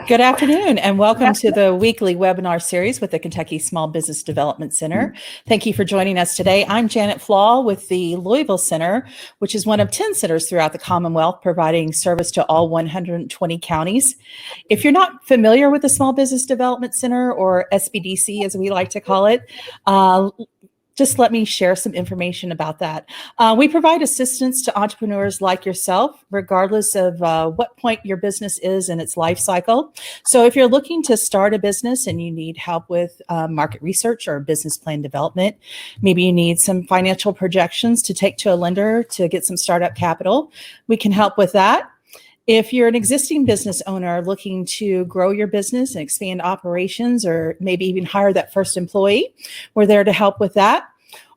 Good afternoon, and welcome to the weekly webinar series with the Kentucky Small Business Development Center. Thank you for joining us today. I'm Janet Flaw with the Louisville Center, which is one of 10 centers throughout the Commonwealth providing service to all 120 counties. If you're not familiar with the Small Business Development Center, or SBDC as we like to call it, just let me share some information about that. We provide assistance to entrepreneurs like yourself, regardless of what point your business is in its life cycle. So if you're looking to start a business and you need help with market research or business plan development, maybe you need some financial projections to take to a lender to get some startup capital, we can help with that. If you're an existing business owner looking to grow your business and expand operations, or maybe even hire that first employee, we're there to help with that.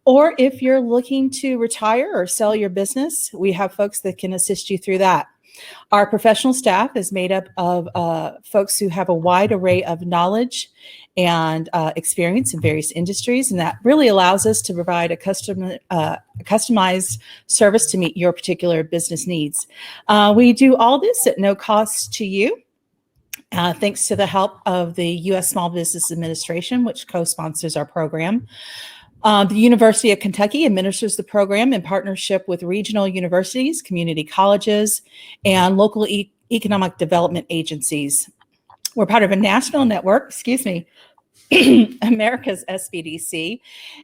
Or if you're looking to retire or sell your business, we have folks that can assist you through that. Our professional staff is made up of folks who have a wide array of knowledge and experience in various industries, and that really allows us to provide a customized service to meet your particular business needs. We do all this at no cost to you, thanks to the help of the U.S. Small Business Administration, which co-sponsors our program. The University of Kentucky administers the program in partnership with regional universities, community colleges, and local economic development agencies. We're part of a national network, America's SBDC,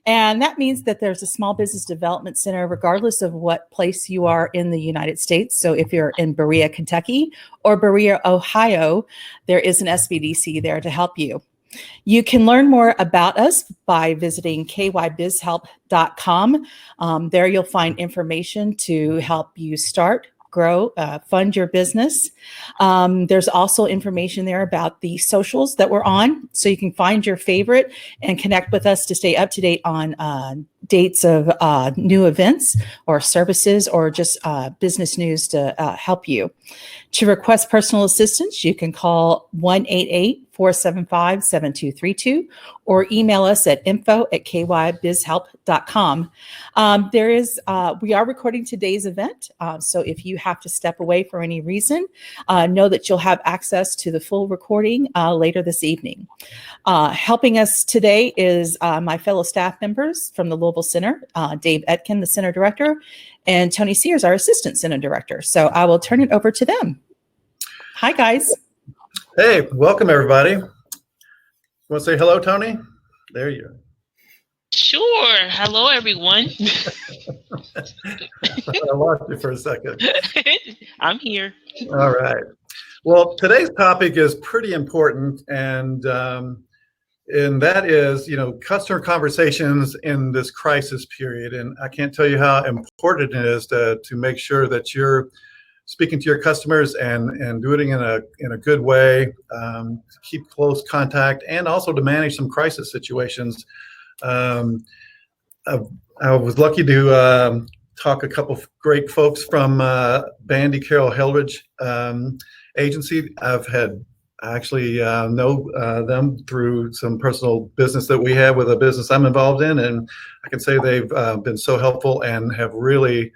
and that means that there's a small business development center regardless of what place you are in the United States. So if you're in Berea, Kentucky, or Berea, Ohio, there is an SBDC there to help you. You can learn more about us by visiting kybizhelp.com. There you'll find information to help you start, grow, fund your business. There's also information there about the socials that we're on, so you can find your favorite and connect with us to stay up to date on dates of new events or services, or just business news to help you. To request personal assistance, you can call 1-888-475-7232 or email us at info@kybizhelp.com. We are recording today's event, so if you have to step away for any reason, know that you'll have access to the full recording later this evening. Helping us today is my fellow staff members from the Louisville Center, Dave Etkin, the Center Director, and Tony Sears, our Assistant Center Director. So I will turn it over to them. Hi, guys. Hey, welcome everybody. Want to say hello, Tony? There you are. Sure. Hello, everyone. I lost you for a second. I'm here. All right. Well, today's topic is pretty important, and that is, customer conversations in this crisis period. And I can't tell you how important it is to make sure that you're speaking to your customers and doing it in a good way, to keep close contact, and also to manage some crisis situations. I was lucky to talk a couple of great folks from Bandy Carroll Hellige agency. I actually know them through some personal business that we have with a business I'm involved in, and I can say they've been so helpful and have really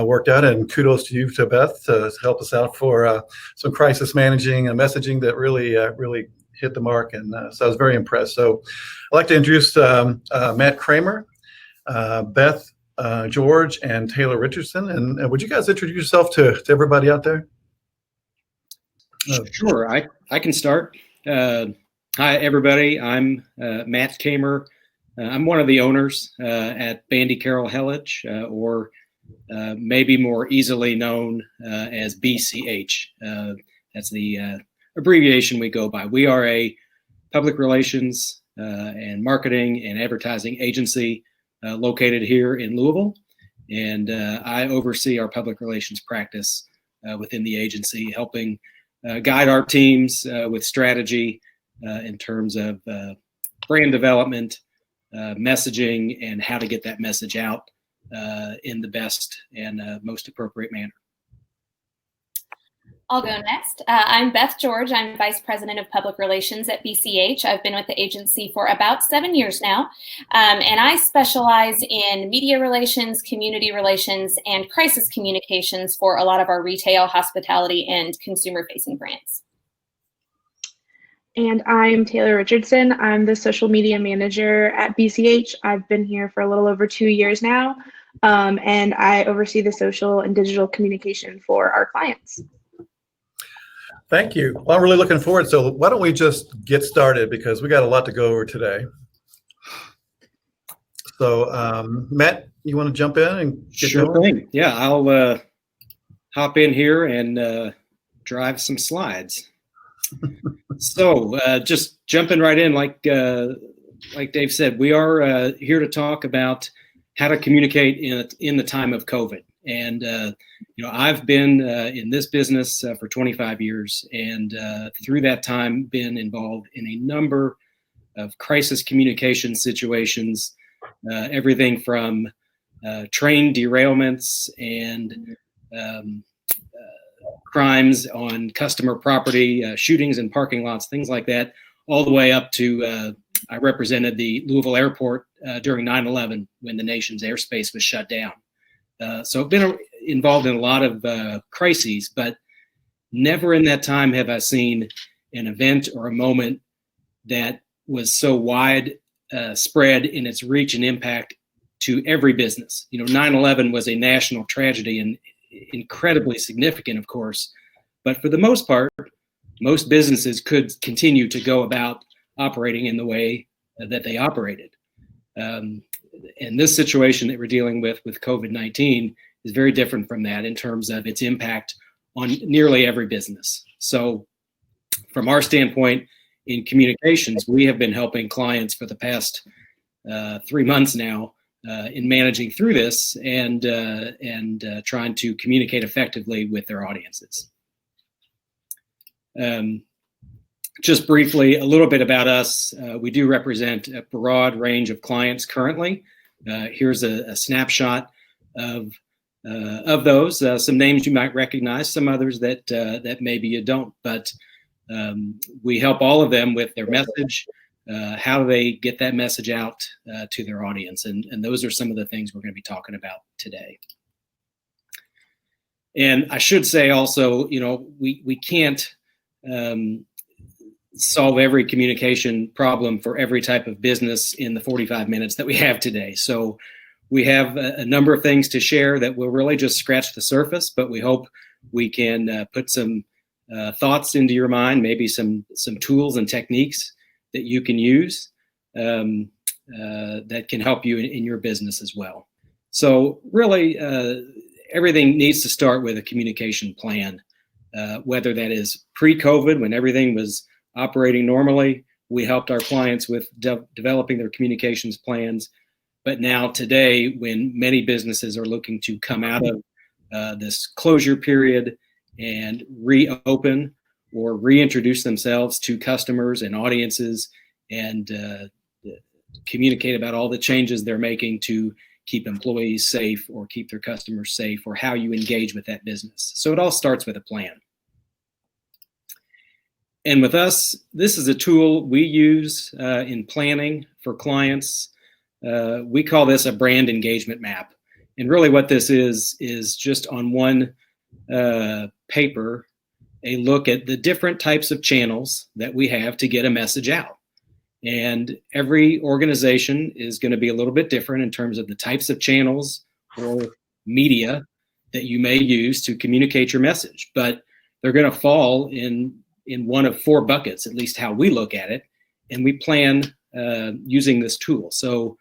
worked out. And kudos to you, to Beth, to help us out for some crisis managing and messaging that really hit the mark, and so I was very impressed. So I'd like to introduce Matt Kramer, Beth, George, and Taylor Richardson. And would you guys introduce yourself to everybody out there? Sure, I can start. Hi, everybody. I'm Matt Kramer. I'm one of the owners at Bandy Carroll Hellige, or maybe more easily known as BCH. That's the abbreviation we go by. We are a public relations and marketing and advertising agency located here in Louisville, and I oversee our public relations practice within the agency, helping guide our teams with strategy in terms of brand development, messaging, and how to get that message out in the best and most appropriate manner. I'll go next. I'm Beth George. I'm Vice President of Public Relations at BCH. I've been with the agency for about 7 years now, and I specialize in media relations, community relations, and crisis communications for a lot of our retail, hospitality, and consumer-facing brands. And I'm Taylor Richardson. I'm the social media manager at BCH. I've been here for a little over 2 years now, and I oversee the social and digital communication for our clients. Thank you. Well, I'm really looking forward. So why don't we just get started, because we got a lot to go over today. So Matt, you want to jump in and get Sure going? thing. Yeah, I'll hop in here and drive some slides. So just jumping right in, like Dave said, we are here to talk about how to communicate in the time of COVID. And I've been in this business for 25 years, and through that time been involved in a number of crisis communication situations, everything from train derailments and crimes on customer property, shootings in parking lots, things like that, all the way up to I represented the Louisville airport during 9/11 when the nation's airspace was shut down. So I've been involved in a lot of crises, but never in that time have I seen an event or a moment that was so wide spread in its reach and impact to every business. 9/11 was a national tragedy and incredibly significant, of course, but for the most part, most businesses could continue to go about operating in the way that they operated. And this situation that we're dealing with COVID-19 is very different from that in terms of its impact on nearly every business. So from our standpoint in communications, we have been helping clients for the past 3 months now in managing through this and trying to communicate effectively with their audiences. Just briefly, a little bit about us. We do represent a broad range of clients currently. Here's a snapshot of those. Some names you might recognize, some others that maybe you don't. But we help all of them with their message, how they get that message out to their audience, and those are some of the things we're going to be talking about today. And I should say also, we can't solve every communication problem for every type of business in the 45 minutes that we have today. So we have a number of things to share that will really just scratch the surface, but we hope we can put some thoughts into your mind, maybe some tools and techniques that you can use that can help you in your business as well. So really, everything needs to start with a communication plan, whether that is pre-COVID when everything was operating normally. We helped our clients with developing their communications plans. But now today, when many businesses are looking to come out of this closure period and reopen or reintroduce themselves to customers and audiences and communicate about all the changes they're making to keep employees safe or keep their customers safe, or how you engage with that business. So it all starts with a plan. And with us, this is a tool we use in planning for clients. We call this a brand engagement map. And really what this is just on one paper, a look at the different types of channels that we have to get a message out. And every organization is going to be a little bit different in terms of the types of channels or media that you may use to communicate your message. But they're going to fall in one of 4 buckets, at least how we look at it. And we plan using this tool. So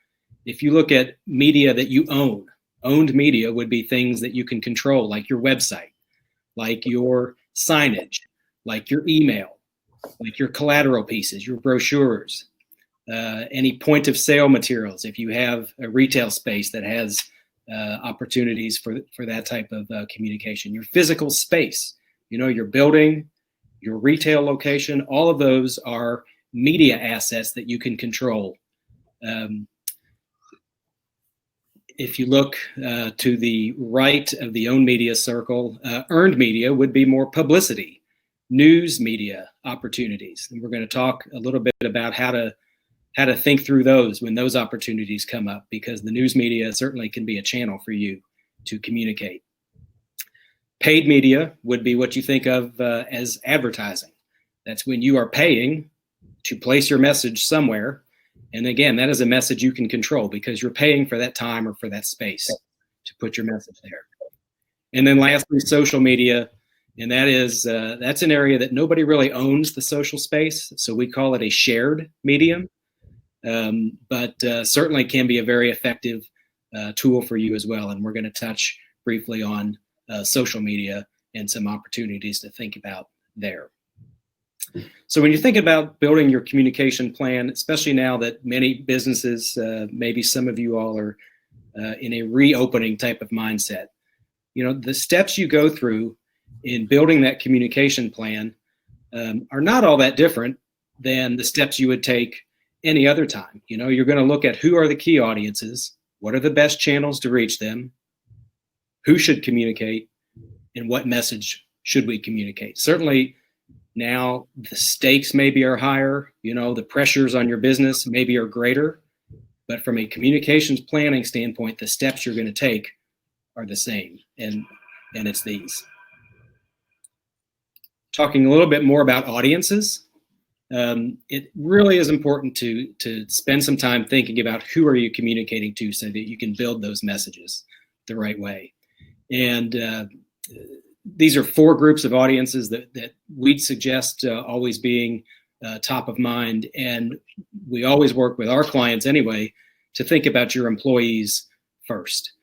if you look at media that you owned media would be things that you can control, like your website, like your signage, like your email, like your collateral pieces, your brochures, any point of sale materials. If you have a retail space that has opportunities for that type of communication, your physical space, your building, your retail location, all of those are media assets that you can control. If you look to the right of the owned media circle, earned media would be more publicity, news media opportunities. And we're going to talk a little bit about how to think through those when those opportunities come up, because the news media certainly can be a channel for you to communicate. Paid media would be what you think of as advertising. That's when you are paying to place your message somewhere. And again, that is a message you can control because you're paying for that time or for that space to put your message there. And then lastly, social media. And that is, that's an area that nobody really owns the social space. So we call it a shared medium, but certainly can be a very effective tool for you as well. And we're going to touch briefly on social media and some opportunities to think about there. So when you think about building your communication plan, especially now that many businesses, maybe some of you all are in a reopening type of mindset, the steps you go through in building that communication plan are not all that different than the steps you would take any other time. You're going to look at who are the key audiences, what are the best channels to reach them, who should communicate, and what message should we communicate. Certainly now the stakes maybe are higher, the pressures on your business maybe are greater, but from a communications planning standpoint, the steps you're going to take are the same, and it's these. Talking a little bit more about audiences, it really is important to spend some time thinking about who are you communicating to so that you can build those messages the right way. And these are 4 groups of audiences that we'd suggest always being top of mind. And we always work with our clients anyway to think about your employees first.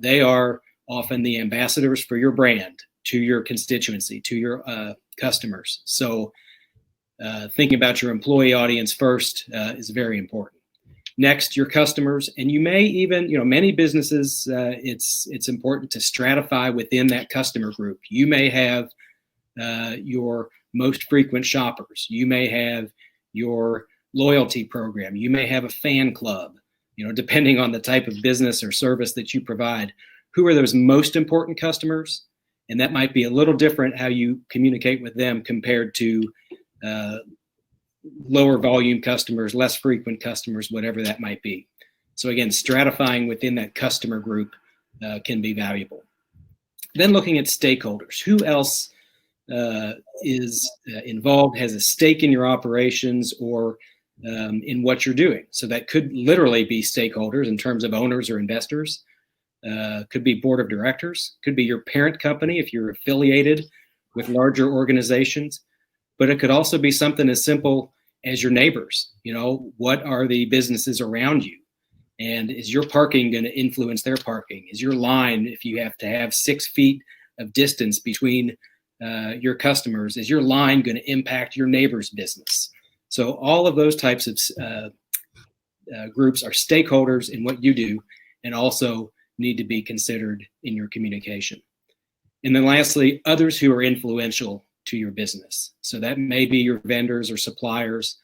They are often the ambassadors for your brand, to your constituency, to your customers. So thinking about your employee audience first is very important. Next, your customers, and you may even, many businesses, it's important to stratify within that customer group. You may have your most frequent shoppers. You may have your loyalty program. You may have a fan club, depending on the type of business or service that you provide. Who are those most important customers? And that might be a little different how you communicate with them compared to lower volume customers, less frequent customers, whatever that might be. So again, stratifying within that customer group can be valuable. Then looking at stakeholders. Who else is involved, has a stake in your operations or in what you're doing? So that could literally be stakeholders in terms of owners or investors. Could be board of directors, could be your parent company if you're affiliated with larger organizations, but it could also be something as simple as your neighbors. What are the businesses around you? And is your parking going to influence their parking? Is your line, if you have to have 6 feet of distance between your customers, is your line going to impact your neighbor's business? So all of those types of groups are stakeholders in what you do and also need to be considered in your communication. And then lastly, others who are influential to your business. So that may be your vendors or suppliers,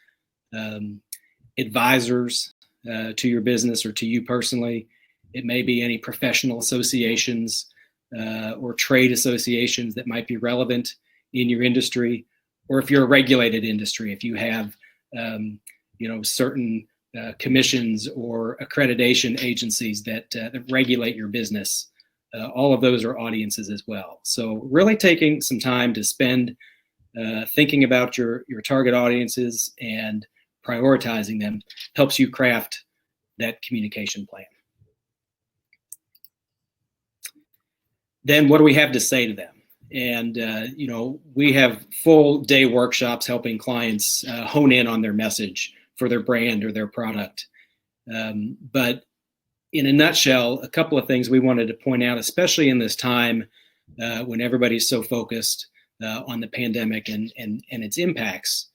advisors to your business or to you personally. It may be any professional associations or trade associations that might be relevant in your industry, or if you're a regulated industry, if you have certain commissions or accreditation agencies that regulate your business. All of those are audiences as well. So really taking some time to spend thinking about your target audiences and prioritizing them helps you craft that communication plan. Then what do we have to say to them? And, we have full day workshops helping clients hone in on their message for their brand or their product. But in a nutshell, a couple of things we wanted to point out, especially in this time when everybody's so focused on the pandemic and its impacts.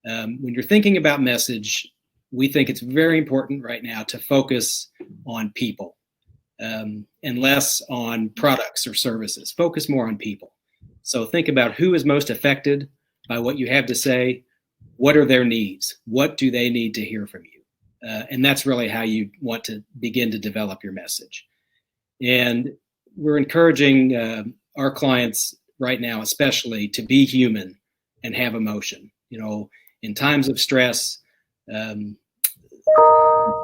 When you're thinking about message, we think it's very important right now to focus on people and less on products or services. Focus more on people. So think about who is most affected by what you have to say. What are their needs? What do they need to hear from you? And that's really how you want to begin to develop your message. And we're encouraging our clients right now, especially, to be human and have emotion. In times of stress,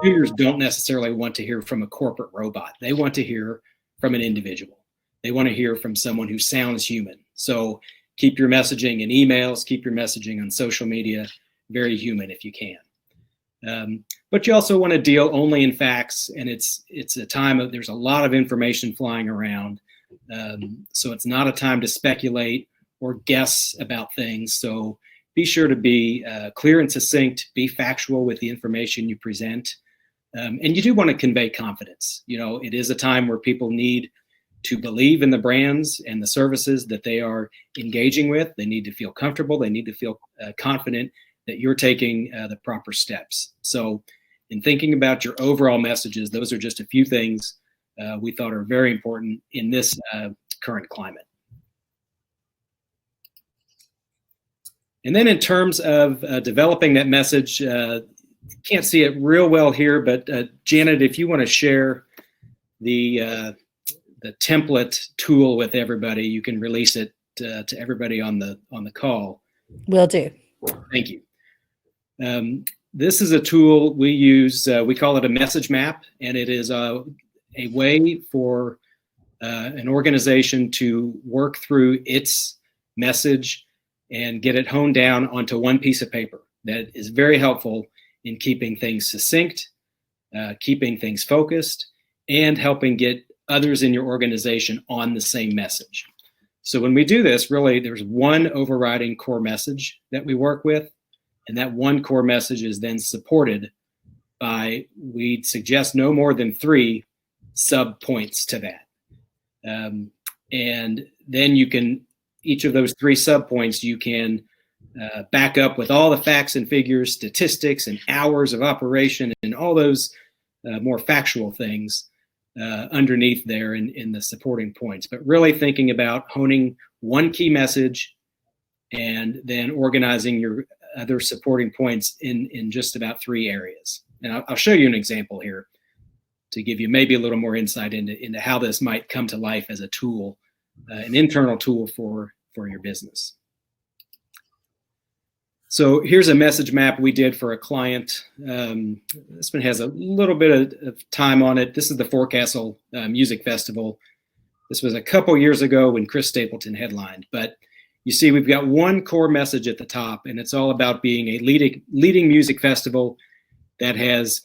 consumers don't necessarily want to hear from a corporate robot. They want to hear from an individual. They want to hear from someone who sounds human. So keep your messaging in emails, keep your messaging on social media, very human if you can. But you also want to deal only in facts, and it's a time of, there's a lot of information flying around. So it's not a time to speculate or guess about things. So be sure to be clear and succinct, be factual with the information you present. And you do want to convey confidence. You know, it is a time where people need to believe in the brands and the services that they are engaging with. They need to feel comfortable. They need to feel confident that you're taking the proper steps. So in thinking about your overall messages, those are just a few things we thought are very important in this current climate. And then in terms of developing that message, can't see it real well here, but Janet, if you want to share the template tool with everybody, you can release it to everybody on the call. Will do. Thank you. This is a tool we use. We call it a message map, and it is a way for an organization to work through its message and get it honed down onto one piece of paper. That is very helpful in keeping things succinct, keeping things focused, and helping get others in your organization on the same message. So when we do this, really, there's one overriding core message that we work with, and that one core message is then supported by, we'd suggest no more than 3 sub points to that. And then you can, each of those 3 sub points, you can back up with all the facts and figures, statistics, and hours of operation, and all those more factual things underneath there in the supporting points. But really thinking about honing one key message and then organizing your other supporting points in just about 3 areas. And I'll show you an example here to give you maybe a little more insight into how this might come to life as a tool, an internal tool for your business. So here's a message map we did for a client. This one has a little bit of time on it. This is the Forecastle Music Festival. This was a couple years ago when Chris Stapleton headlined. But you see, we've got one core message at the top, and it's all about being a leading music festival that has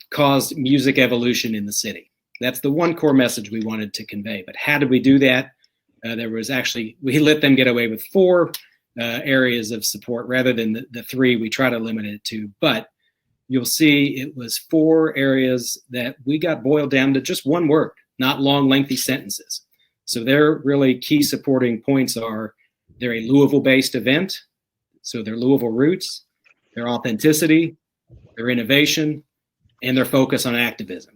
caused music evolution in the city. That's the one core message we wanted to convey. But how did we do that? There was actually, we let them get away with 4 areas of support rather than the 3 we try to limit it to. But you'll see it was 4 areas that we got boiled down to just one word, not long, lengthy sentences. So their really key supporting points are, they're a Louisville-based event, so their Louisville roots, their authenticity, their innovation, and their focus on activism.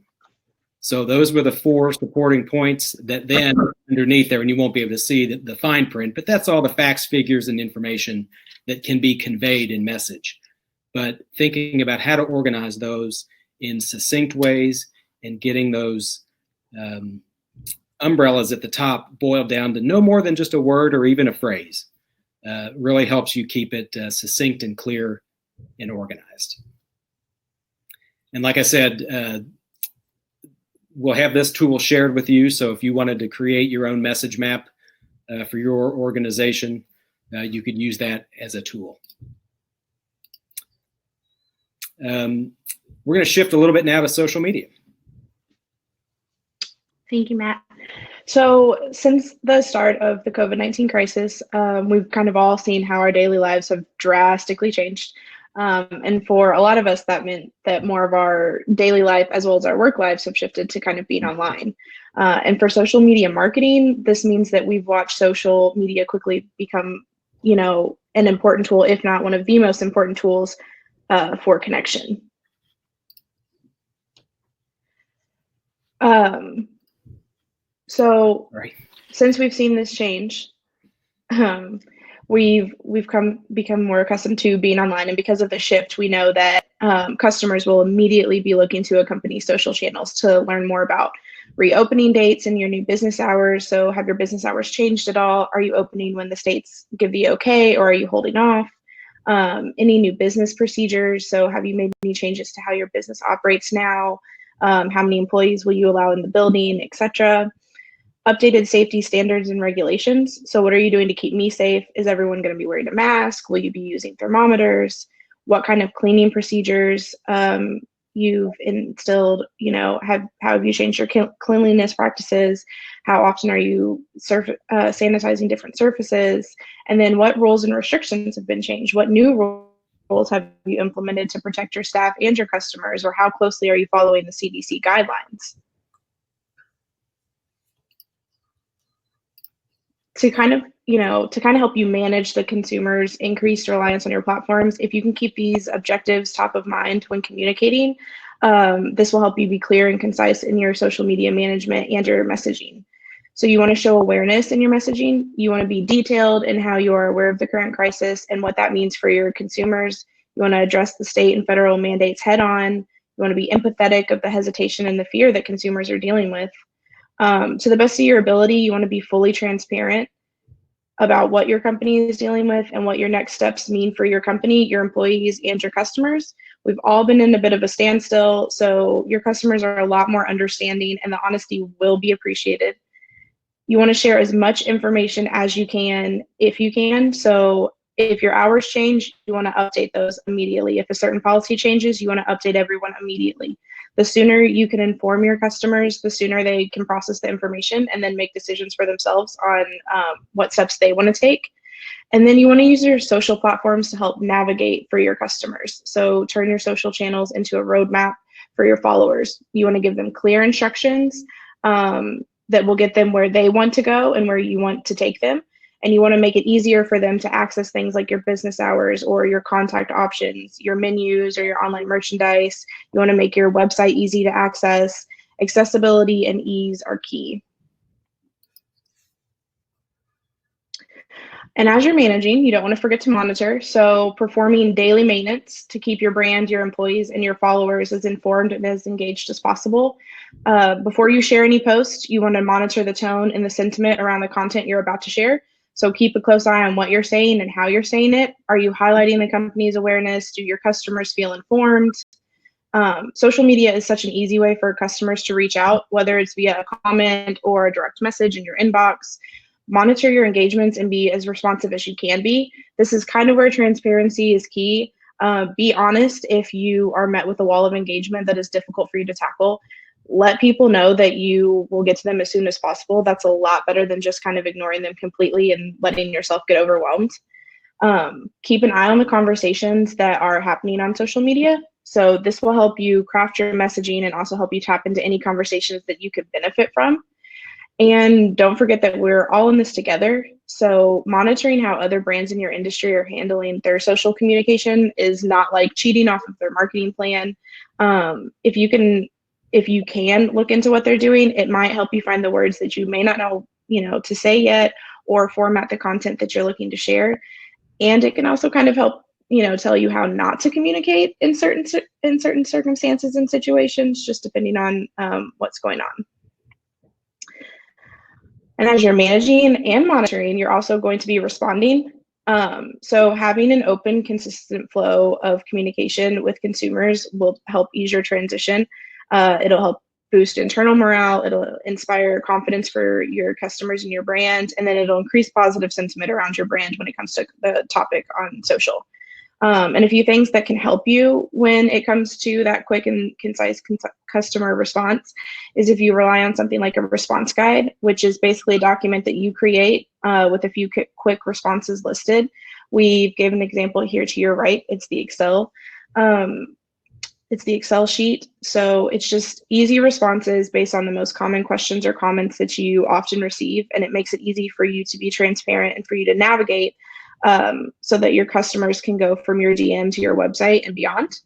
So those were the 4 supporting points that then underneath there, and you won't be able to see the fine print, but that's all the facts, figures, and information that can be conveyed in message. But thinking about how to organize those in succinct ways and getting those umbrellas at the top boiled down to no more than just a word or even a phrase really helps you keep it succinct and clear and organized. And like I said, we'll have this tool shared with you. So if you wanted to create your own message map for your organization, you could use that as a tool. We're going to shift a little bit now to social media. Thank you, Matt. So since the start of the COVID-19 crisis, we've kind of all seen how our daily lives have drastically changed. And for a lot of us, that meant that more of our daily life as well as our work lives have shifted to kind of being online. And for social media marketing, this means that we've watched social media quickly become, you know, an important tool, if not one of the most important tools for connection. So since we've seen this change, we've become more accustomed to being online, and because of the shift, we know that customers will immediately be looking to a company's social channels to learn more about reopening dates and your new business hours. So have your business hours changed at all? Are you opening when the states give the okay, or are you holding off? Any new business procedures? So have you made any changes to how your business operates now? How many employees will you allow in the building, etc.? updated safety standards and regulations. So what are you doing to keep me safe? Is everyone going to be wearing a mask? Will you be using thermometers? What kind of cleaning procedures you've instilled? How have you changed your cleanliness practices? How often are you sanitizing different surfaces? And then what rules and restrictions have been changed? What new rules have you implemented to protect your staff and your customers? Or how closely are you following the CDC guidelines? To kind of help you manage the consumer's increased reliance on your platforms, if you can keep these objectives top of mind when communicating, this will help you be clear and concise in your social media management and your messaging. So you want to show awareness in your messaging. You want to be detailed in how you are aware of the current crisis and what that means for your consumers. You want to address the state and federal mandates head on. You want to be empathetic of the hesitation and the fear that consumers are dealing with. To the best of your ability, you want to be fully transparent about what your company is dealing with and what your next steps mean for your company, your employees, and your customers. We've all been in a bit of a standstill, so your customers are a lot more understanding, and the honesty will be appreciated. You want to share as much information as you can, if you can. So if your hours change, you want to update those immediately. If a certain policy changes, you want to update everyone immediately. The sooner you can inform your customers, the sooner they can process the information and then make decisions for themselves on what steps they want to take. And then you want to use your social platforms to help navigate for your customers. So turn your social channels into a roadmap for your followers. You want to give them clear instructions that will get them where they want to go and where you want to take them. And you want to make it easier for them to access things like your business hours or your contact options, your menus or your online merchandise. You want to make your website easy to access. Accessibility and ease are key. And as you're managing, you don't want to forget to monitor. So performing daily maintenance to keep your brand, your employees, and your followers as informed and as engaged as possible. Before you share any post, you want to monitor the tone and the sentiment around the content you're about to share. So keep a close eye on what you're saying and how you're saying it. Are you highlighting the company's awareness? Do your customers feel informed? Social media is such an easy way for customers to reach out, whether it's via a comment or a direct message in your inbox. Monitor your engagements and be as responsive as you can be. This is kind of where transparency is key. Be honest if you are met with a wall of engagement that is difficult for you to tackle. Let people know that you will get to them as soon as possible. That's a lot better than just kind of ignoring them completely and letting yourself get overwhelmed. Keep an eye on the conversations that are happening on social media. So this will help you craft your messaging and also help you tap into any conversations that you could benefit from. And don't forget that we're all in this together. So monitoring how other brands in your industry are handling their social communication is not like cheating off of their marketing plan. If you can look into what they're doing, it might help you find the words that you may not know, to say yet, or format the content that you're looking to share. And it can also kind of help, tell you how not to communicate in certain circumstances and situations, just depending on what's going on. And as you're managing and monitoring, you're also going to be responding. So having an open, consistent flow of communication with consumers will help ease your transition. It'll help boost internal morale. It'll inspire confidence for your customers and your brand. And then it'll increase positive sentiment around your brand when it comes to the topic on social. And a few things that can help you when it comes to that quick and concise customer response is if you rely on something like a response guide, which is basically a document that you create with a few quick responses listed. We've given an example here to your right. It's the Excel. It's the Excel sheet. So it's just easy responses based on the most common questions or comments that you often receive. And it makes it easy for you to be transparent and for you to navigate so that your customers can go from your DM to your website and beyond.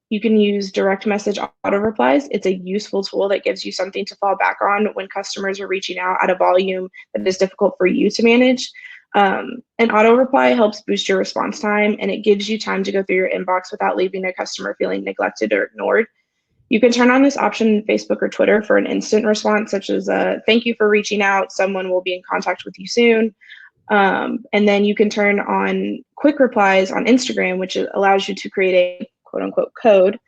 You can use direct message auto replies. It's a useful tool that gives you something to fall back on when customers are reaching out at a volume that is difficult for you to manage. An auto reply helps boost your response time, and it gives you time to go through your inbox without leaving a customer feeling neglected or ignored. You can turn on this option in Facebook or Twitter for an instant response, such as thank you for reaching out. Someone will be in contact with you soon. And then you can turn on quick replies on Instagram, which allows you to create a quote unquote code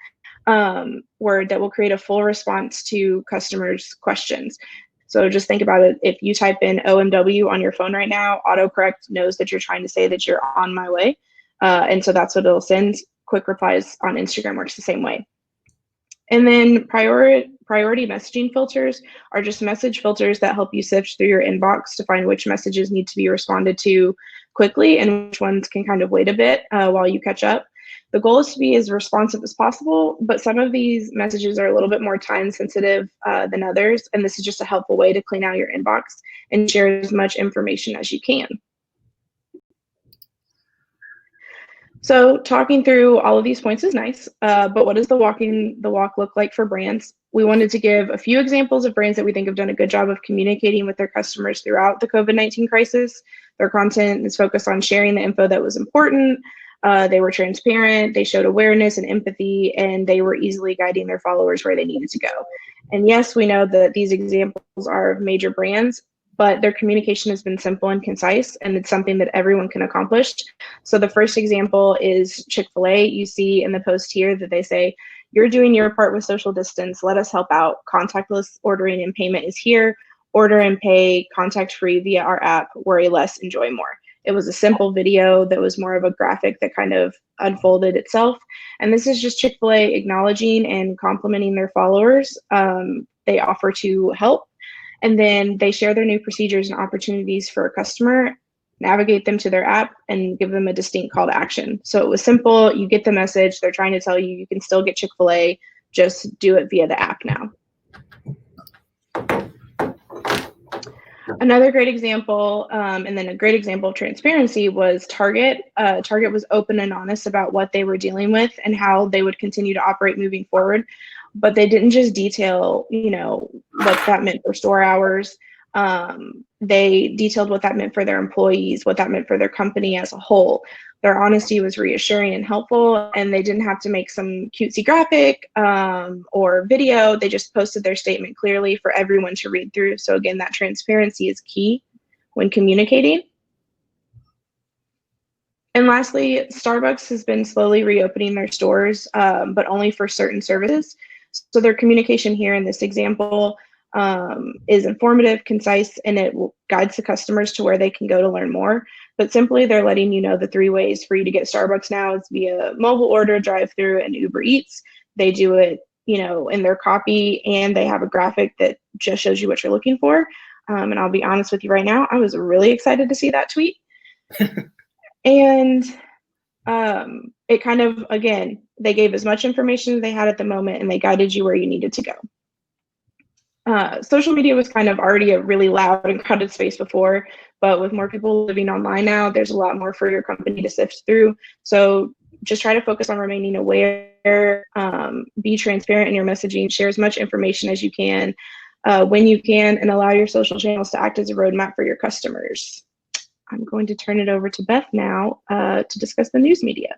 word that will create a full response to customers' questions. So just think about it. If you type in OMW on your phone right now, autocorrect knows that you're trying to say that you're on my way. And so that's what it'll send. Quick replies on Instagram works the same way. And then priority messaging filters are just message filters that help you sift through your inbox to find which messages need to be responded to quickly and which ones can kind of wait a bit while you catch up. The goal is to be as responsive as possible, but some of these messages are a little bit more time sensitive than others. And this is just a helpful way to clean out your inbox and share as much information as you can. So talking through all of these points is nice, but what does the walk look like for brands? We wanted to give a few examples of brands that we think have done a good job of communicating with their customers throughout the COVID-19 crisis. Their content is focused on sharing the info that was important. They were transparent, they showed awareness and empathy, and they were easily guiding their followers where they needed to go. And yes, we know that these examples are of major brands, but their communication has been simple and concise, and it's something that everyone can accomplish. So the first example is Chick-fil-A. You see in the post here that they say, "You're doing your part with social distance. Let us help out. Contactless ordering and payment is here. Order and pay contact-free via our app. Worry less, enjoy more." It was a simple video that was more of a graphic that kind of unfolded itself. And this is just Chick-fil-A acknowledging and complimenting their followers. They offer to help. And then they share their new procedures and opportunities for a customer, navigate them to their app, and give them a distinct call to action. So it was simple. You get the message. They're trying to tell you you can still get Chick-fil-A. Just do it via the app now. Another great example, and then a great example of transparency was Target. Target was open and honest about what they were dealing with and how they would continue to operate moving forward. But they didn't just detail, what that meant for store hours. They detailed what that meant for their employees, what that meant for their company as a whole. Their honesty was reassuring and helpful, and they didn't have to make some cutesy graphic or video. They just posted their statement clearly for everyone to read through. So again, that transparency is key when communicating. And lastly, Starbucks has been slowly reopening their stores, but only for certain services. So their communication here in this example is informative, concise, and it guides the customers to where they can go to learn more. But simply, they're letting you know the 3 ways for you to get Starbucks now is via mobile order, drive-through, and Uber Eats. They do it, in their copy, and they have a graphic that just shows you what you're looking for. And I'll be honest with you right now, I was really excited to see that tweet. And it kind of, again, they gave as much information as they had at the moment, and they guided you where you needed to go. Social media was kind of already a really loud and crowded space before, but with more people living online now, there's a lot more for your company to sift through. So just try to focus on remaining aware, be transparent in your messaging, share as much information as you can when you can, and allow your social channels to act as a roadmap for your customers. I'm going to turn it over to Beth now to discuss the news media.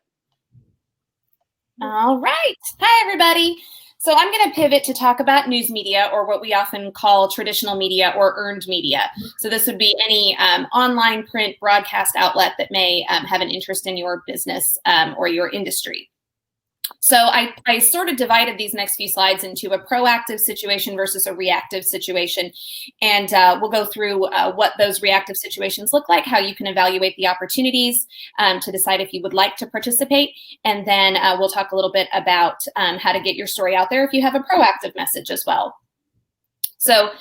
All right. Hi, everybody. So I'm going to pivot to talk about news media, or what we often call traditional media or earned media. So this would be any online, print, broadcast outlet that may have an interest in your business or your industry. So I sort of divided these next few slides into a proactive situation versus a reactive situation. And we'll go through what those reactive situations look like, how you can evaluate the opportunities to decide if you would like to participate. And then we'll talk a little bit about how to get your story out there if you have a proactive message as well. So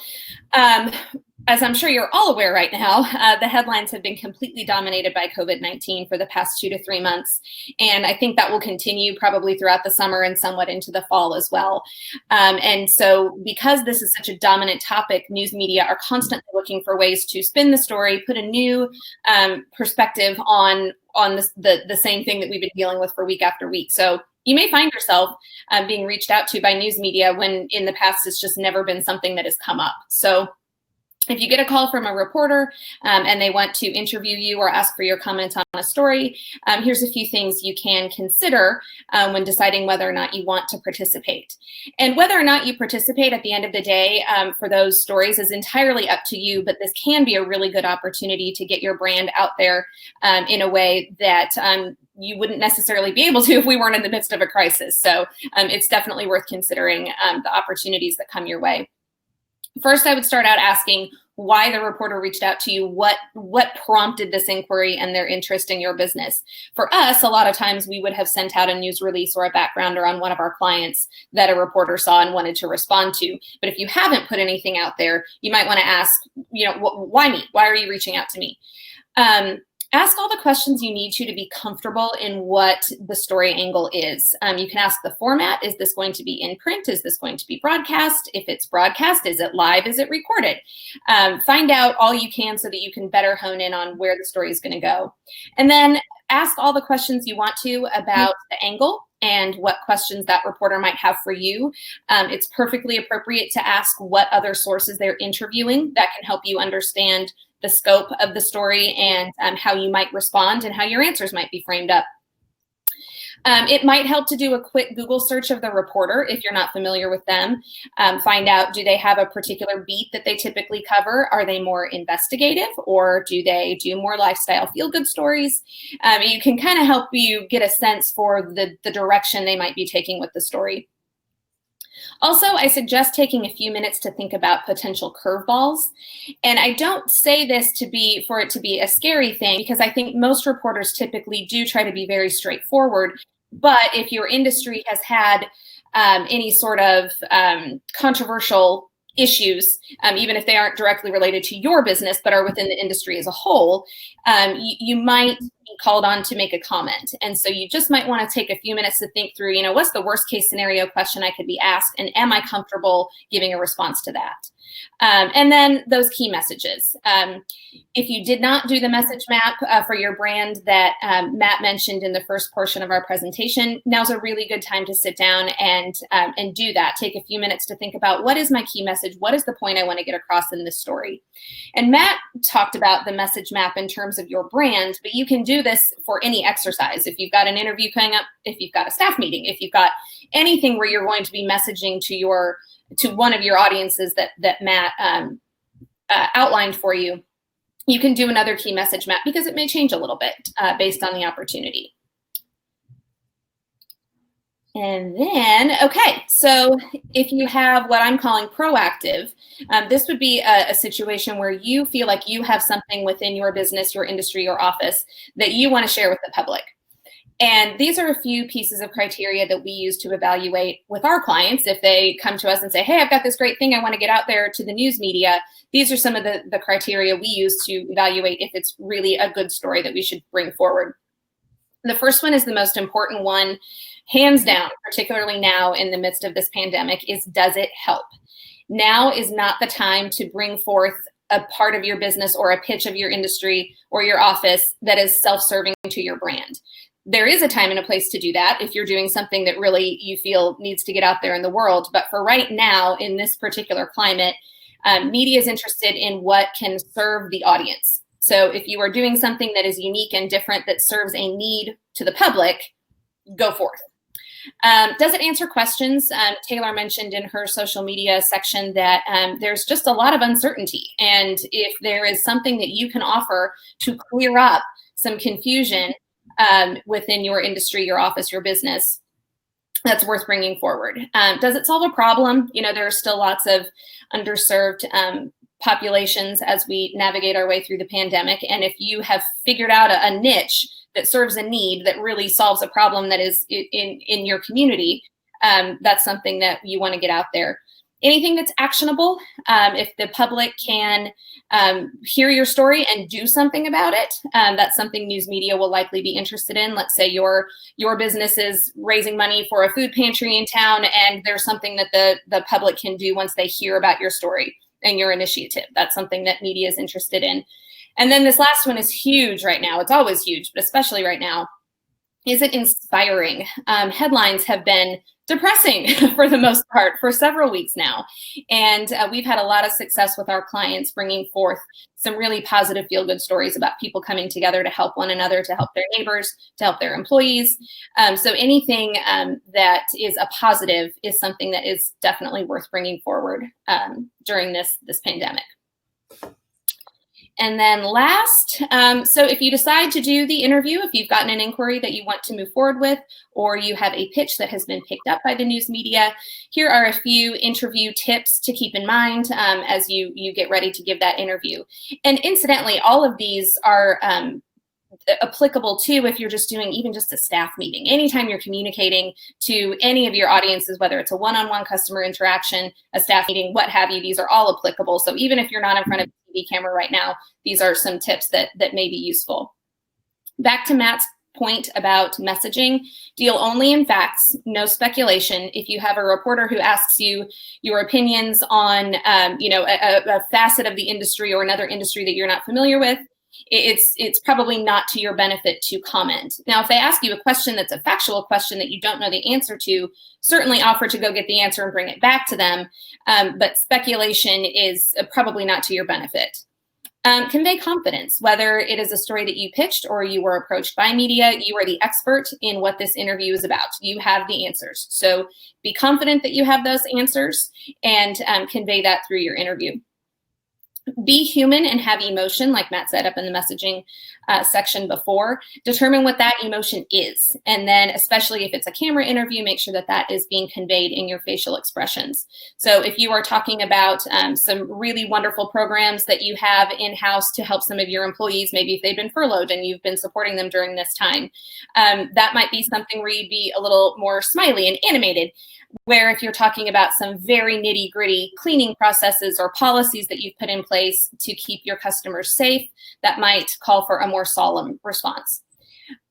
as I'm sure you're all aware right now, the headlines have been completely dominated by COVID-19 for the past 2 to 3 months. And I think that will continue probably throughout the summer and somewhat into the fall as well. And so because this is such a dominant topic, news media are constantly looking for ways to spin the story, put a new perspective on the same thing that we've been dealing with for week after week. So you may find yourself being reached out to by news media when in the past it's just never been something that has come up. So if you get a call from a reporter and they want to interview you or ask for your comment on a story, here's a few things you can consider when deciding whether or not you want to participate. And whether or not you participate at the end of the day for those stories is entirely up to you, but this can be a really good opportunity to get your brand out there in a way that you wouldn't necessarily be able to if we weren't in the midst of a crisis. So it's definitely worth considering the opportunities that come your way. First, I would start out asking why the reporter reached out to you, what prompted this inquiry and their interest in your business. For us, a lot of times we would have sent out a news release or a backgrounder on one of our clients that a reporter saw and wanted to respond to. But if you haven't put anything out there, you might want to ask, why me? Why are you reaching out to me? Ask all the questions you need to be comfortable in what the story angle is. You can ask the format. Is this going to be in print? Is this going to be broadcast? If it's broadcast, is it live? Is it recorded? Find out all you can so that you can better hone in on where the story is going to go. And then ask all the questions you want to about the angle and what questions that reporter might have for you. It's perfectly appropriate to ask what other sources they're interviewing that can help you understand the scope of the story and how you might respond and how your answers might be framed up. It might help to do a quick Google search of the reporter if you're not familiar with them. Find out, do they have a particular beat that they typically cover? Are they more investigative, or do they do more lifestyle feel-good stories? You can kind of help you get a sense for the direction they might be taking with the story. Also, I suggest taking a few minutes to think about potential curveballs. And I don't say this for it to be a scary thing, because I think most reporters typically do try to be very straightforward. But if your industry has had any sort of controversial issues, even if they aren't directly related to your business, but are within the industry as a whole, you might be called on to make a comment. And so you just might want to take a few minutes to think through, what's the worst case scenario question I could be asked, and am I comfortable giving a response to that? And then those key messages. If you did not do the message map for your brand that Matt mentioned in the first portion of our presentation, now's a really good time to sit down and do that. Take a few minutes to think about, what is my key message? What is the point I want to get across in this story? And Matt talked about the message map in terms of your brand, but you can do this for any exercise. If you've got an interview coming up, if you've got a staff meeting, if you've got anything where you're going to be messaging to one of your audiences that Matt outlined for you, you can do another key message map, because it may change a little bit based on the opportunity. And then, okay, so if you have what I'm calling proactive, this would be a situation where you feel like you have something within your business, your industry, your office that you want to share with the public. And these are a few pieces of criteria that we use to evaluate with our clients. If they come to us and say, hey, I've got this great thing I want to get out there to the news media, these are some of the criteria we use to evaluate if it's really a good story that we should bring forward. The first one is the most important one, hands down, particularly now in the midst of this pandemic, is, does it help? Now is not the time to bring forth a part of your business or a pitch of your industry or your office that is self-serving to your brand. There is a time and a place to do that if you're doing something that really you feel needs to get out there in the world. But for right now, in this particular climate, media is interested in what can serve the audience. So if you are doing something that is unique and different that serves a need to the public, go forth. Does it answer questions? Taylor mentioned in her social media section that there's just a lot of uncertainty. And if there is something that you can offer to clear up some confusion within your industry, your office, your business, that's worth bringing forward. Does it solve a problem? There are still lots of underserved populations as we navigate our way through the pandemic. And if you have figured out a niche that serves a need that really solves a problem that is in your community, that's something that you want to get out there. Anything that's actionable, if the public can hear your story and do something about it, that's something news media will likely be interested in. Let's say your business is raising money for a food pantry in town, and there's something that the public can do once they hear about your story and your initiative. That's something that media is interested in. And then this last one is huge right now. It's always huge, but especially right now. Is it inspiring? Headlines have been depressing for the most part for several weeks now. And we've had a lot of success with our clients bringing forth some really positive feel-good stories about people coming together to help one another, to help their neighbors, to help their employees. So anything that is a positive is something that is definitely worth bringing forward during this pandemic. And then last, so if you decide to do the interview, if you've gotten an inquiry that you want to move forward with, or you have a pitch that has been picked up by the news media, here are a few interview tips to keep in mind as you get ready to give that interview. And incidentally, all of these are applicable too if you're just doing even just a staff meeting. Anytime you're communicating to any of your audiences, whether it's a one-on-one customer interaction, a staff meeting, what have you, these are all applicable. So even if you're not in front of a TV camera right now, these are some tips that may be useful. Back to Matt's point about messaging, deal only in facts, no speculation. If you have a reporter who asks you your opinions on a facet of the industry or another industry that you're not familiar with, it's probably not to your benefit to comment. Now, if they ask you a question that's a factual question that you don't know the answer to, certainly offer to go get the answer and bring it back to them. But speculation is probably not to your benefit. Convey confidence, whether it is a story that you pitched or you were approached by media, you are the expert in what this interview is about. You have the answers. So be confident that you have those answers and convey that through your interview. Be human and have emotion, like Matt said up in the messaging section before. Determine what that emotion is. And then especially if it's a camera interview, make sure that that is being conveyed in your facial expressions. So if you are talking about some really wonderful programs that you have in-house to help some of your employees, maybe if they've been furloughed and you've been supporting them during this time, that might be something where you'd be a little more smiley and animated. Where if you're talking about some very nitty-gritty cleaning processes or policies that you've put in place to keep your customers safe, that might call for a more solemn response.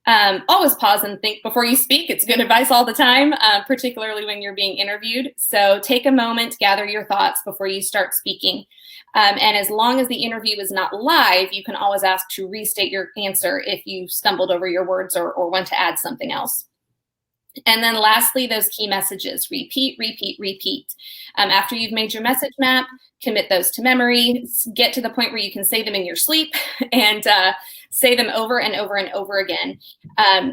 Always pause and think before you speak. It's good advice all the time, particularly when you're being interviewed. So take a moment, gather your thoughts before you start speaking. And as long as the interview is not live, you can always ask to restate your answer if you stumbled over your words or want to add something else. And then lastly, those key messages, repeat, repeat, repeat. After you've made your message map, commit those to memory, get to the point where you can say them in your sleep and say them over and over and over again.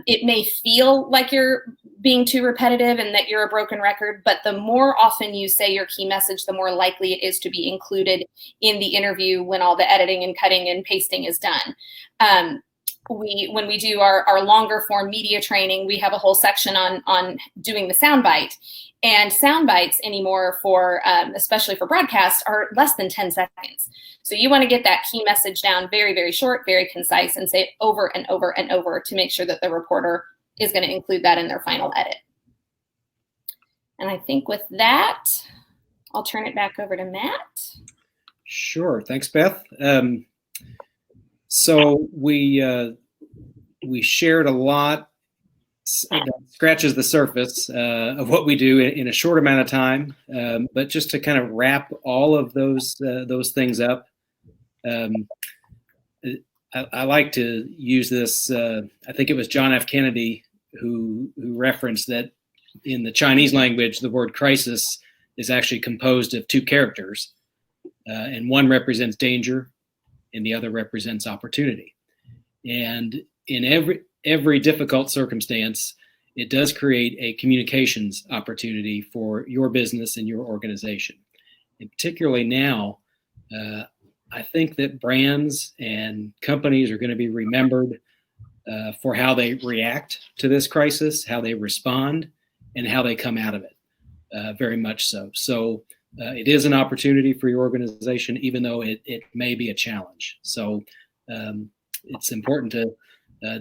It may feel like you're being too repetitive and that you're a broken record, but the more often you say your key message, the more likely it is to be included in the interview when all the editing and cutting and pasting is done. When we do our longer form media training, we have a whole section on doing the soundbite. And sound bites anymore for, especially for broadcast, are less than 10 seconds. So you want to get that key message down very, very short, very concise, and say it over and over and over to make sure that the reporter is going to include that in their final edit. And I think with that, I'll turn it back over to Matt. Sure. Thanks, Beth. So we shared a lot that scratches the surface of what we do in a short amount of time. But just to kind of wrap all of those things up, I like to use this. I think it was John F. Kennedy who referenced that in the Chinese language, the word crisis is actually composed of two characters, and one represents danger and the other represents opportunity. And in every difficult circumstance, it does create a communications opportunity for your business and your organization. And particularly now, I think that brands and companies are going to be remembered for how they react to this crisis, how they respond, and how they come out of it, very much so. So it is an opportunity for your organization, even though it may be a challenge. So it's important to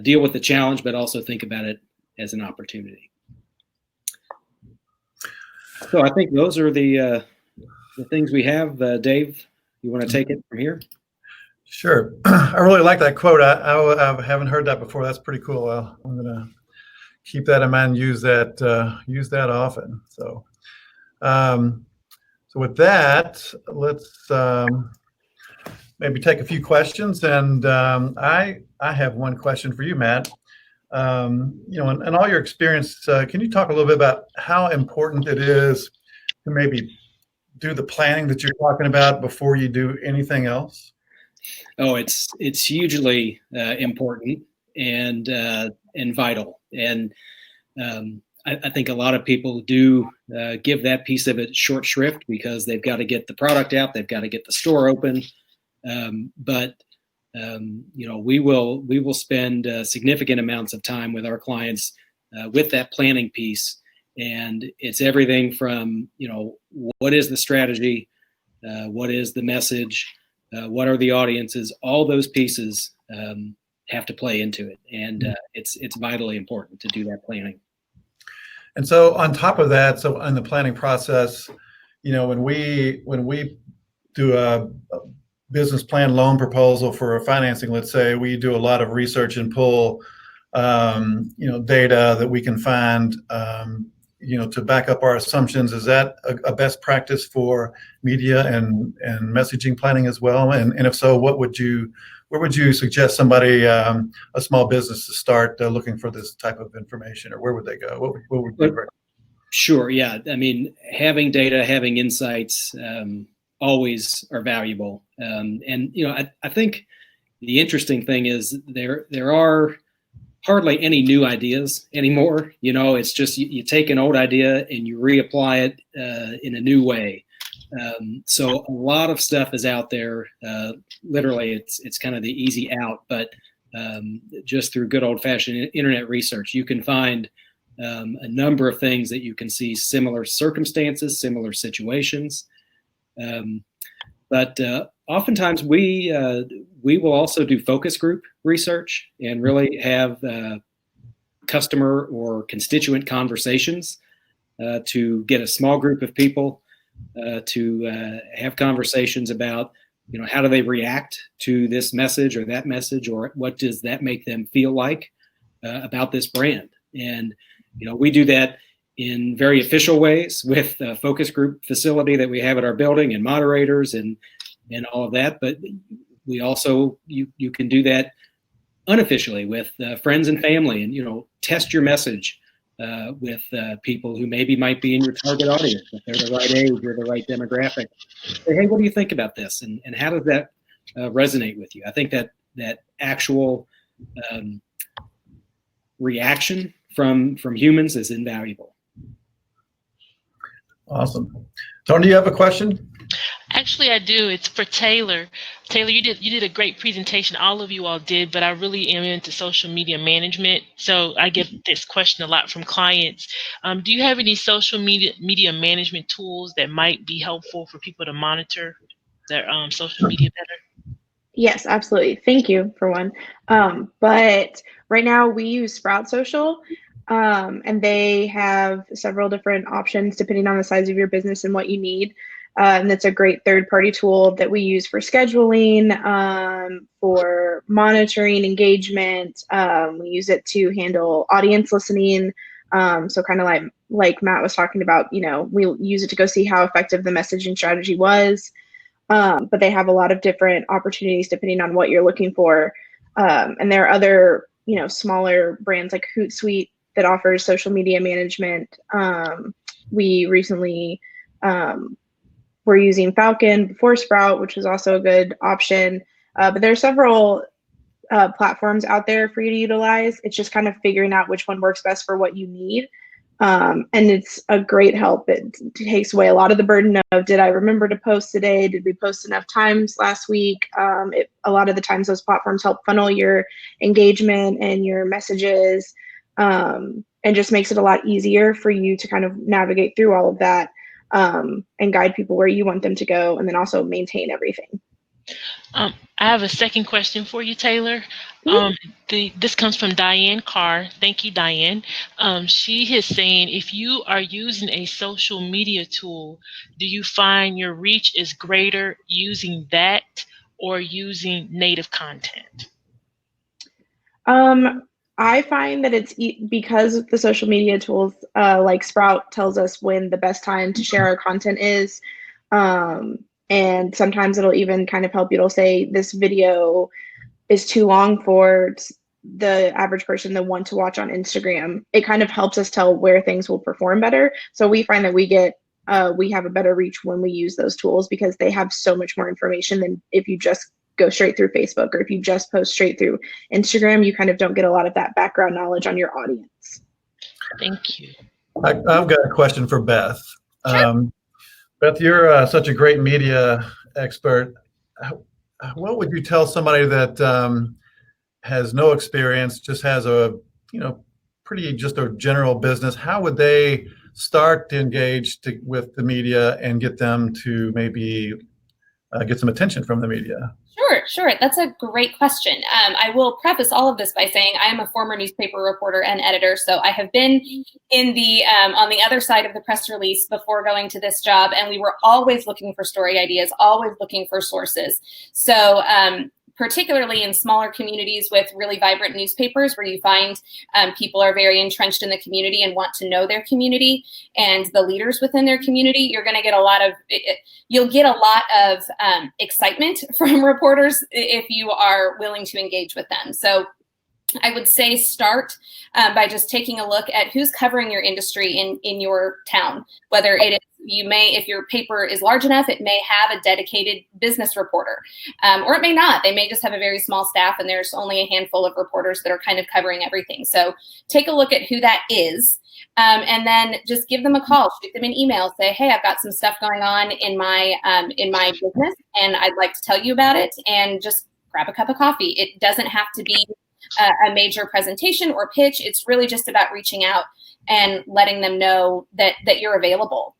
deal with the challenge, but also think about it as an opportunity. So I think those are the things we have. Dave, you want to take it from here? Sure. I really like that quote. I haven't heard that before. That's pretty cool. I'm going to keep that in mind and use that often. So, so with that, let's maybe take a few questions. And I have one question for you, Matt. In all your experience, can you talk a little bit about how important it is to maybe do the planning that you're talking about before you do anything else? Oh, it's hugely important and vital. And I think a lot of people do give that piece of it short shrift because they've got to get the product out, they've got to get the store open. But we will spend significant amounts of time with our clients with that planning piece, and it's everything from what is the strategy, what is the message, what are the audiences, all those pieces have to play into it, and it's vitally important to do that planning. And so on top of that, so in the planning process, when we do a business plan loan proposal for financing, let's say, we do a lot of research and pull data that we can find to back up our assumptions. Is that a best practice for media and messaging planning as well? And if so, where would you suggest somebody, a small business, to start looking for this type of information, or where would they go? What would be great? Sure. Yeah. I mean, having data, having insights always are valuable. I think the interesting thing is there are hardly any new ideas anymore. It's just you take an old idea and you reapply it in a new way. So a lot of stuff is out there. Literally, it's kind of the easy out, but just through good old-fashioned internet research, you can find a number of things that you can see similar circumstances, similar situations. But oftentimes we will also do focus group research and really have customer or constituent conversations to get a small group of people to have conversations about, how do they react to this message or that message, or what does that make them feel like about this brand. And, we do that in very official ways with a focus group facility that we have at our building, and moderators and all of that. But we also, you can do that unofficially with friends and family, and, test your message with people who maybe might be in your target audience, if they're the right age or the right demographic. Say, hey, what do you think about this? And how does that resonate with you? I think that actual reaction from humans is invaluable. Awesome. Tony, do you have a question? Actually, I do. It's for Taylor. Taylor, you did a great presentation. All of you all did, but I really am into social media management. So I get this question a lot from clients. Do you have any social media management tools that might be helpful for people to monitor their social media better? Yes, absolutely. Thank you for one. But right now we use Sprout Social, and they have several different options depending on the size of your business and what you need. And it's a great third-party tool that we use for scheduling, for monitoring engagement. We use it to handle audience listening. So kind of like Matt was talking about, we use it to go see how effective the messaging strategy was. But they have a lot of different opportunities depending on what you're looking for. And there are other, smaller brands like Hootsuite that offers social media management. We recently were using Falcon before Sprout, which was also a good option. But there are several platforms out there for you to utilize. It's just kind of figuring out which one works best for what you need. And it's a great help. It takes away a lot of the burden of, did I remember to post today? Did we post enough times last week? A lot of the times those platforms help funnel your engagement and your messages, and just makes it a lot easier for you to kind of navigate through all of that, and guide people where you want them to go, and then also maintain everything. I have a second question for you, Taylor. This comes from Diane Carr. Thank you, Diane. She is saying, if you are using a social media tool, do you find your reach is greater using that or using native content? I find that it's because the social media tools like Sprout tells us when the best time to share our content is. And sometimes it'll even kind of help you. It'll say this video is too long for the average person to want to watch on Instagram. It kind of helps us tell where things will perform better. So we find that we have a better reach when we use those tools, because they have so much more information than if you just go straight through Facebook, or if you just post straight through Instagram. You kind of don't get a lot of that background knowledge on your audience. Thank you. I've got a question for Beth. Sure. Beth, you're such a great media expert. what would you tell somebody that has no experience, just has a, pretty just a general business? How would they start to engage with the media and get them to maybe get some attention from the media? Sure. That's a great question. I will preface all of this by saying I am a former newspaper reporter and editor, so I have been in the on the other side of the press release before going to this job, and we were always looking for story ideas, always looking for sources. So particularly in smaller communities with really vibrant newspapers where you find people are very entrenched in the community and want to know their community and the leaders within their community, you're going to get you'll get a lot of excitement from reporters if you are willing to engage with them. So I would say start by just taking a look at who's covering your industry in your town, whether it is, if your paper is large enough, it may have a dedicated business reporter, or it may not. They may just have a very small staff and there's only a handful of reporters that are kind of covering everything. So take a look at who that is. And then just give them a call, shoot them an email, say, hey, I've got some stuff going on in my business and I'd like to tell you about it, and just grab a cup of coffee. It doesn't have to be a major presentation or pitch. It's really just about reaching out and letting them know that you're available.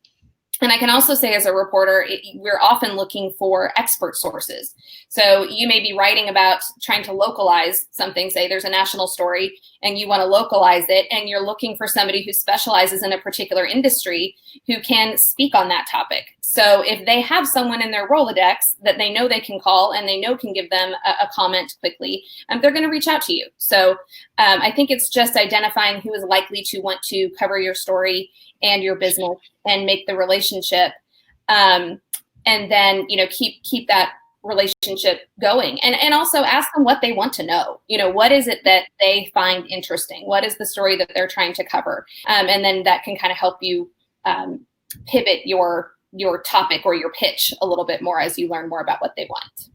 And I can also say as a reporter, we're often looking for expert sources. So you may be writing about trying to localize something, say there's a national story and you want to localize it, and you're looking for somebody who specializes in a particular industry who can speak on that topic. So if they have someone in their Rolodex that they know they can call and they know can give them a comment quickly, they're going to reach out to you. So I think it's just identifying who is likely to want to cover your story and your business and make the relationship, and then keep that relationship going, and also ask them what they want to know. What is it that they find interesting? What is the story that they're trying to cover? And then that can kind of help you pivot your topic or your pitch a little bit more as you learn more about what they want.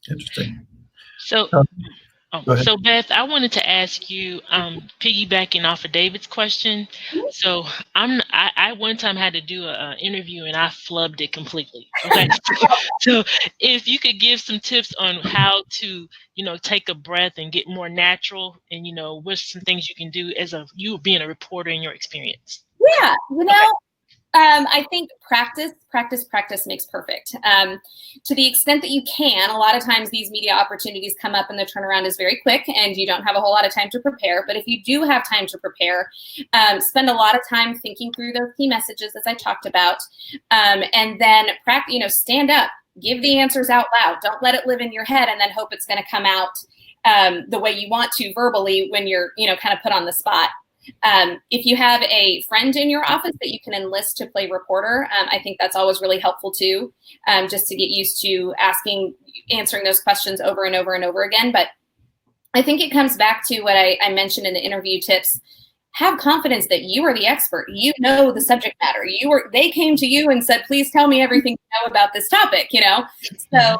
Interesting. So So Beth, I wanted to ask you, piggybacking off of David's question. So I one time had to do an interview and I flubbed it completely. Okay. So if you could give some tips on how to, take a breath and get more natural, and what's some things you can do as you being a reporter in your experience? Yeah, I think practice makes perfect. To the extent that you can, a lot of times these media opportunities come up and the turnaround is very quick and you don't have a whole lot of time to prepare. But if you do have time to prepare, spend a lot of time thinking through those key messages as I talked about, and then stand up, give the answers out loud. Don't let it live in your head and then hope it's going to come out the way you want to verbally when you're kind of put on the spot. If you have a friend in your office that you can enlist to play reporter, I think that's always really helpful too, just to get used to answering those questions over and over and over again. But I think it comes back to what I mentioned in the interview tips. Have confidence that you are the expert. You know the subject matter. They came to you and said, please tell me everything you know about this topic, So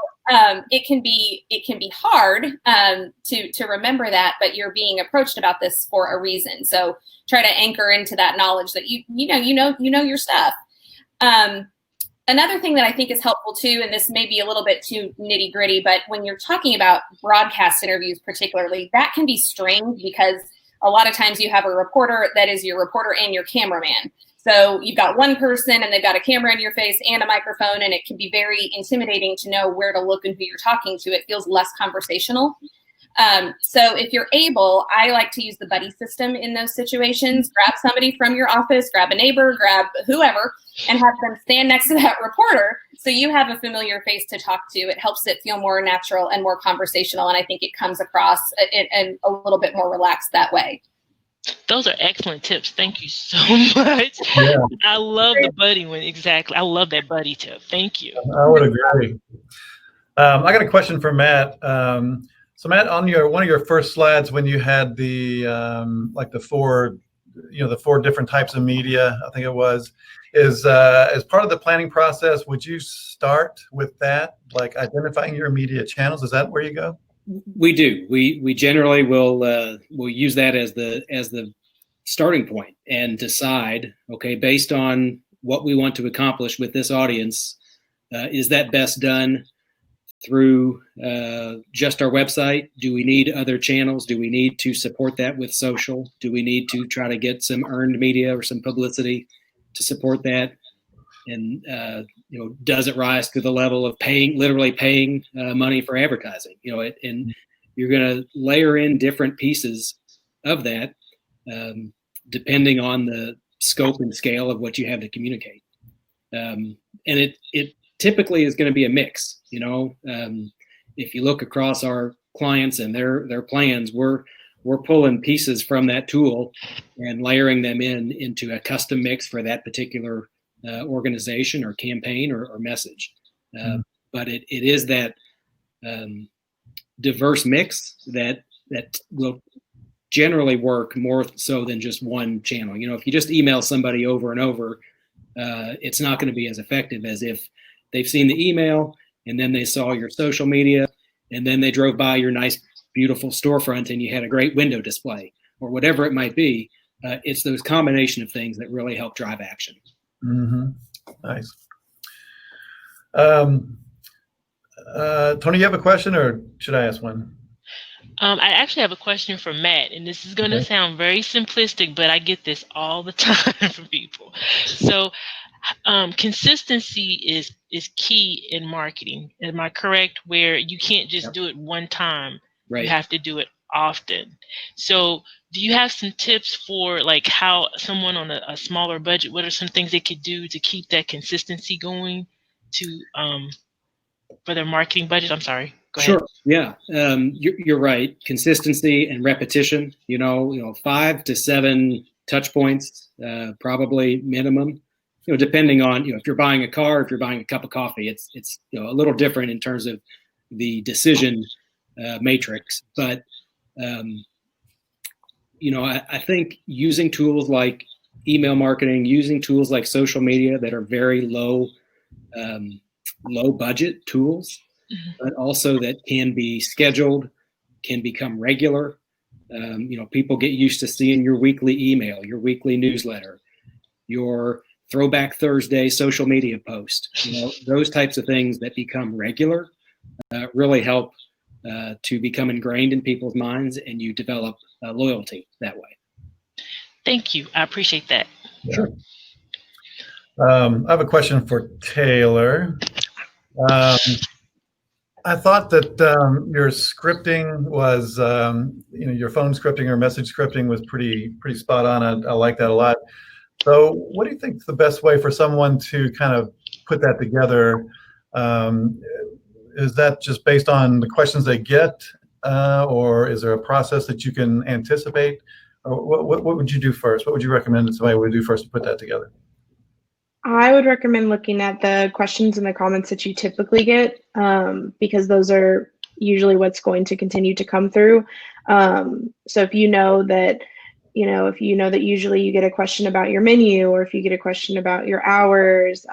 it can be hard to remember that, but you're being approached about this for a reason. So try to anchor into that knowledge that you know your stuff. Another thing that I think is helpful too, and this may be a little bit too nitty gritty, but when you're talking about broadcast interviews particularly, that can be strange because a lot of times you have a reporter that is your reporter and your cameraman. So you've got one person and they've got a camera in your face and a microphone, and it can be very intimidating to know where to look and who you're talking to. It feels less conversational. So if you're able, I like to use the buddy system in those situations. Grab somebody from your office, grab a neighbor, grab whoever, and have them stand next to that reporter so you have a familiar face to talk to. It helps it feel more natural and more conversational, and I think it comes across and a little bit more relaxed that way. Those are excellent tips. Thank you so much. Yeah. I love the buddy one. Exactly. I love that buddy tip. Thank you. I would agree. I got a question for Matt. So Matt, on one of your first slides, when you had the the four different types of media, I think it was, is as part of the planning process, would you start with that, like identifying your media channels? Is that where you go? We do. We generally will use that as the starting point and decide, okay, based on what we want to accomplish with this audience, is that best done through just our website? Do we need other channels? Do we need to support that with social? Do we need to try to get some earned media or some publicity to support that? And does it rise to the level of literally paying money for advertising? And you're going to layer in different pieces of that depending on the scope and scale of what you have to communicate. And it typically is going to be a mix. If you look across our clients and their plans, we're pulling pieces from that tool and layering them into a custom mix for that particular organization or campaign or message. But it is that diverse mix that will generally work more so than just one channel. If you just email somebody over and over, it's not going to be as effective as if they've seen the email and then they saw your social media and then they drove by your nice, beautiful storefront and you had a great window display or whatever it might be. It's those combination of things that really help drive action. Mm-hmm. Nice. Tony, you have a question or should I ask one? I actually have a question for Matt, and this is going to sound very simplistic, but I get this all the time from people. So consistency is key in marketing. Am I correct? Where you can't just do it one time. Right. You have to do it often. So do you have some tips for like how someone on a smaller budget, what are some things they could do to keep that consistency going to for their marketing budget? I'm sorry. Go ahead. Sure. Yeah. You're right. Consistency and repetition, 5 to 7 touch points, probably minimum, depending on, if you're buying a car, if you're buying a cup of coffee, it's a little different in terms of the decision matrix. But, I think using tools like email marketing, using tools like social media that are very low budget tools, but also that can be scheduled, can become regular. People get used to seeing your weekly email, your weekly newsletter, your Throwback Thursday social media post. Those types of things that become regular really help to become ingrained in people's minds, and you develop loyalty that way. Thank you. I appreciate that. Sure. I have a question for Taylor. I thought that your scripting was, your phone scripting or message scripting was pretty spot on. I like that a lot. So what do you think is the best way for someone to kind of put that together? Is that just based on the questions they get, or is there a process that you can anticipate? Or what would you do first? What would you recommend that somebody would do first to put that together? I would recommend looking at the questions and the comments that you typically get, because those are usually what's going to continue to come through. So if you know that usually you get a question about your menu, or if you get a question about your hours,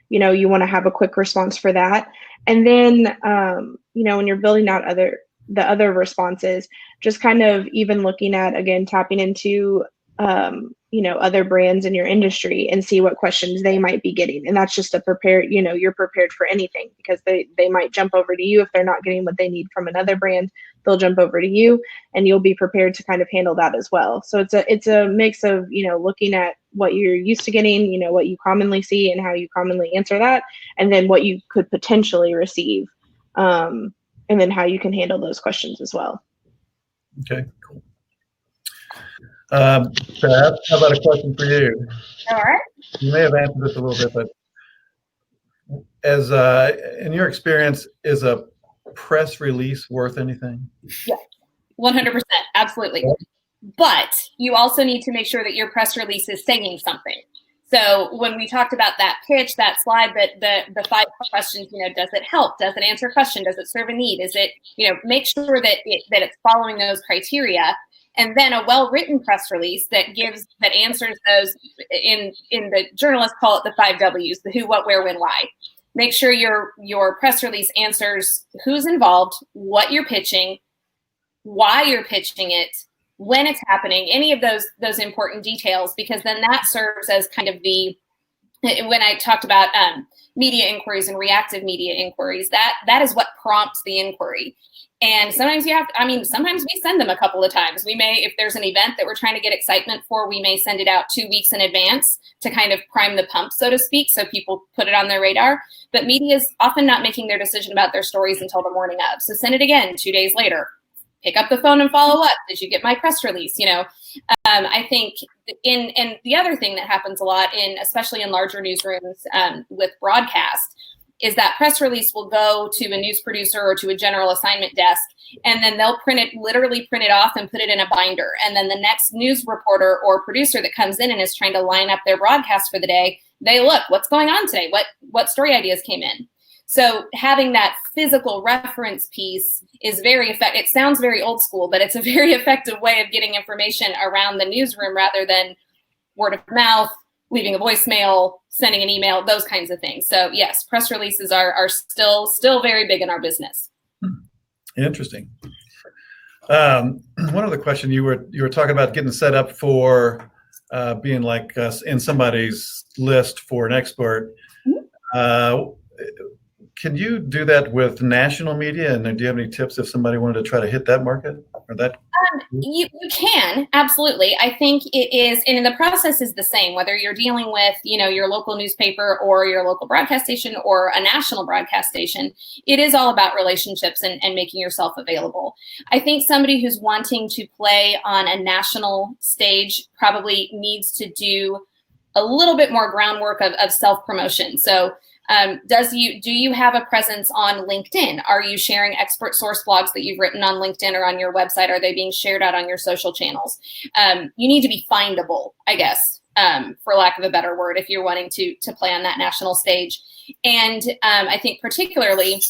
you want to have a quick response for that. And then, when you're building out the other responses, just kind of even looking at, again, tapping into, other brands in your industry and see what questions they might be getting. And that's just you're prepared for anything, because they might jump over to you if they're not getting what they need from another brand. They'll jump over to you, and you'll be prepared to kind of handle that as well. So it's a mix of, looking at what you're used to getting, what you commonly see and how you commonly answer that, and then what you could potentially receive, and then how you can handle those questions as well. Okay, cool. Pat, how about a question for you? All right. You may have answered this a little bit, but as in your experience, is a press release worth anything? Yeah, 100%, absolutely. Yeah. But you also need to make sure that your press release is saying something. So when we talked about that pitch, that slide, the 5 questions, does it help? Does it answer a question? Does it serve a need? Is it, make sure that it's following those criteria. And then a well-written press release that answers those, in the journalists call it the 5 W's, the who, what, where, when, why. Make sure your press release answers who's involved, what you're pitching, why you're pitching it, when it's happening, any of those important details, because then that serves as kind of the when I talked about media inquiries and reactive media inquiries, that is what prompts the inquiry. And sometimes sometimes we send them a couple of times. We may, if there's an event that we're trying to get excitement for, we may send it out 2 weeks in advance to kind of prime the pump, so to speak, so people put it on their radar. But media is often not making their decision about their stories until the morning of. So send it again 2 days later. Pick up the phone and follow up. Did you get my press release? I think and the other thing that happens a lot especially in larger newsrooms with broadcast, is that press release will go to a news producer or to a general assignment desk, and then they'll literally print it off and put it in a binder. And then the next news reporter or producer that comes in and is trying to line up their broadcast for the day, they look, what's going on today? What story ideas came in? So having that physical reference piece is very effective. It sounds very old school, but it's a very effective way of getting information around the newsroom rather than word of mouth, leaving a voicemail, sending an email, those kinds of things. So yes, press releases are still very big in our business. Interesting. One other question, you were talking about getting set up for being like in somebody's list for an expert. Can you do that with national media? And do you have any tips if somebody wanted to try to hit that market or that? You can, absolutely. I think it is, and the process is the same, whether you're dealing with, your local newspaper or your local broadcast station or a national broadcast station. It is all about relationships and making yourself available. I think somebody who's wanting to play on a national stage probably needs to do a little bit more groundwork of self-promotion. So do you have a presence on LinkedIn? Are you sharing expert source blogs that you've written on LinkedIn or on your website? Are they being shared out on your social channels? You need to be findable, I guess, for lack of a better word, if you're wanting to play on that national stage. And I think particularly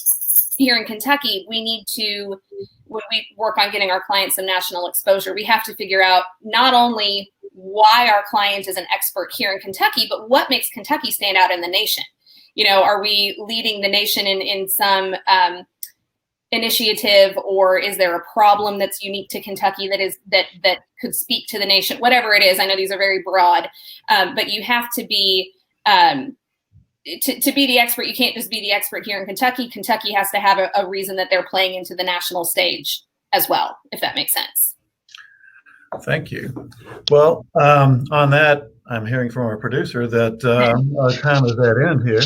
here in Kentucky, we need to, when we work on getting our clients some national exposure, we have to figure out not only why our client is an expert here in Kentucky, but what makes Kentucky stand out in the nation. Are we leading the nation in some initiative, or is there a problem that's unique to Kentucky that could speak to the nation? Whatever it is, I know these are very broad, but you have to be to be the expert. You can't just be the expert here in Kentucky. Kentucky has to have a reason that they're playing into the national stage as well, if that makes sense. Thank you. Well, on that, I'm hearing from our producer that our time is at end here.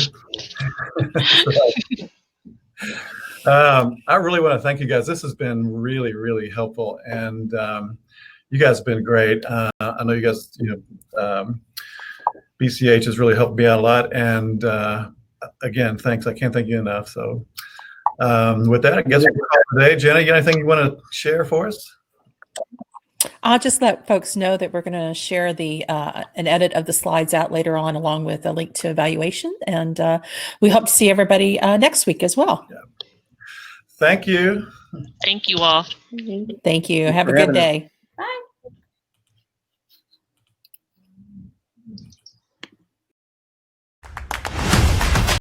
I really want to thank you guys. This has been really, really helpful, and you guys have been great. I know you guys, BCH has really helped me out a lot, and again, thanks. I can't thank you enough. So with that, I guess we'll call it today. Jenna, you got anything you want to share for us? I'll just let folks know that we're going to share an edit of the slides out later on, along with a link to evaluation. And we hope to see everybody next week as well. Yeah. Thank you. Thank you all. Thank you. Have a good day.